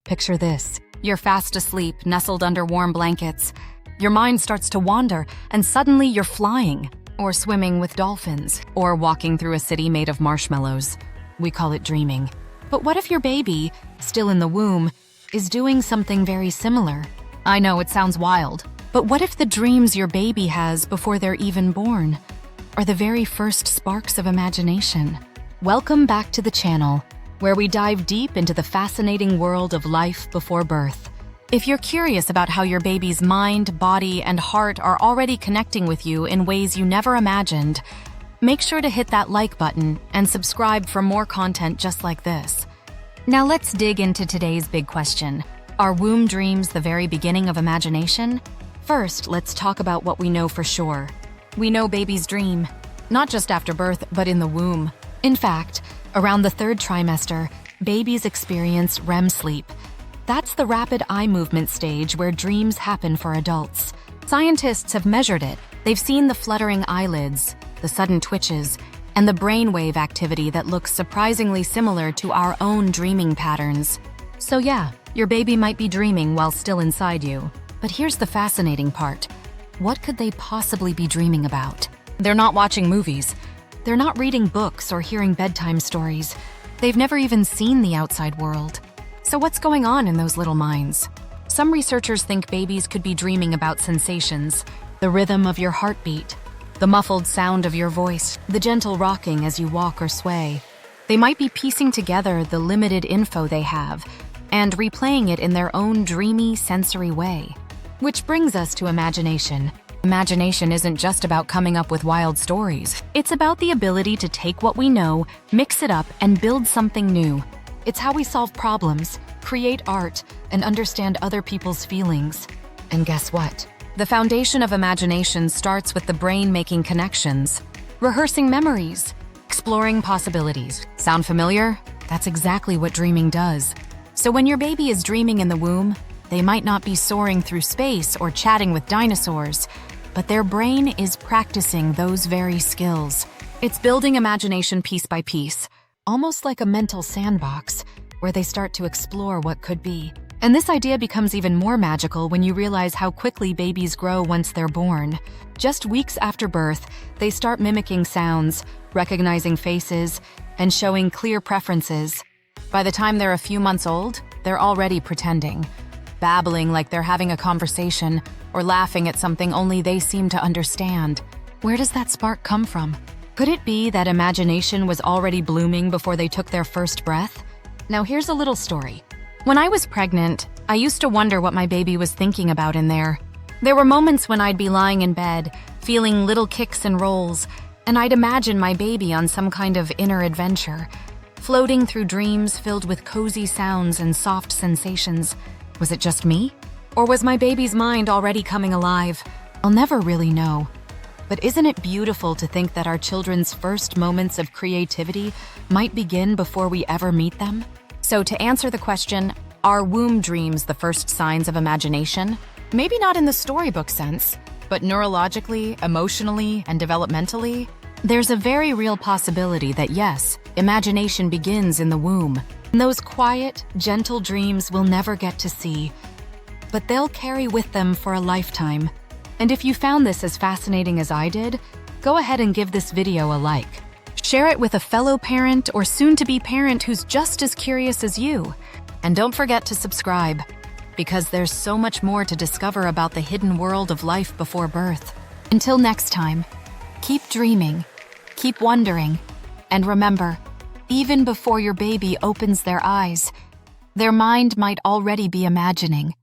Picture this. You're fast asleep, nestled under warm blankets. Your mind starts to wander, and suddenly you're flying, or swimming with dolphins, or walking through a city made of marshmallows. We call it dreaming. But what if your baby, still in the womb, is doing something very similar? I know it sounds wild, but what if the dreams your baby has before they're even born are the very first sparks of imagination? Welcome back to the channel, where we dive deep into the fascinating world of life before birth. If you're curious about how your baby's mind, body, and heart are already connecting with you in ways you never imagined, make sure to hit that like button and subscribe for more content just like this. Now let's dig into today's big question. Are womb dreams the very beginning of imagination? First, let's talk about what we know for sure. We know babies dream, not just after birth, but in the womb. In fact, around the 3rd trimester, babies experience REM sleep. That's the rapid eye movement stage where dreams happen for adults. Scientists have measured it. They've seen the fluttering eyelids, the sudden twitches, and the brainwave activity that looks surprisingly similar to our own dreaming patterns. So yeah, your baby might be dreaming while still inside you. But here's the fascinating part. What could they possibly be dreaming about? They're not watching movies. They're not reading books or hearing bedtime stories. They've never even seen the outside world. So what's going on in those little minds? Some researchers think babies could be dreaming about sensations, the rhythm of your heartbeat, the muffled sound of your voice, the gentle rocking as you walk or sway. They might be piecing together the limited info they have and replaying it in their own dreamy, sensory way. Which brings us to imagination. Imagination isn't just about coming up with wild stories. It's about the ability to take what we know, mix it up, and build something new. It's how we solve problems, create art, and understand other people's feelings. And guess what? The foundation of imagination starts with the brain making connections, rehearsing memories, exploring possibilities. Sound familiar? That's exactly what dreaming does. So when your baby is dreaming in the womb, they might not be soaring through space or chatting with dinosaurs, but their brain is practicing those very skills. It's building imagination piece by piece, almost like a mental sandbox, where they start to explore what could be. And this idea becomes even more magical when you realize how quickly babies grow once they're born. Just weeks after birth, they start mimicking sounds, recognizing faces, and showing clear preferences. By the time they're a few months old, they're already pretending, babbling like they're having a conversation, or laughing at something only they seem to understand. Where does that spark come from? Could it be that imagination was already blooming before they took their first breath? Now here's a little story. When I was pregnant, I used to wonder what my baby was thinking about in there. There were moments when I'd be lying in bed, feeling little kicks and rolls, and I'd imagine my baby on some kind of inner adventure, floating through dreams filled with cozy sounds and soft sensations. Was it just me? Or was my baby's mind already coming alive? I'll never really know. But isn't it beautiful to think that our children's first moments of creativity might begin before we ever meet them? So to answer the question, are womb dreams the first signs of imagination? Maybe not in the storybook sense, but neurologically, emotionally, and developmentally, there's a very real possibility that yes, imagination begins in the womb. And those quiet, gentle dreams we'll never get to see, but they'll carry with them for a lifetime. And if you found this as fascinating as I did, go ahead and give this video a like. Share it with a fellow parent or soon-to-be parent who's just as curious as you. And don't forget to subscribe, because there's so much more to discover about the hidden world of life before birth. Until next time, keep dreaming, keep wondering, and remember, even before your baby opens their eyes, their mind might already be imagining.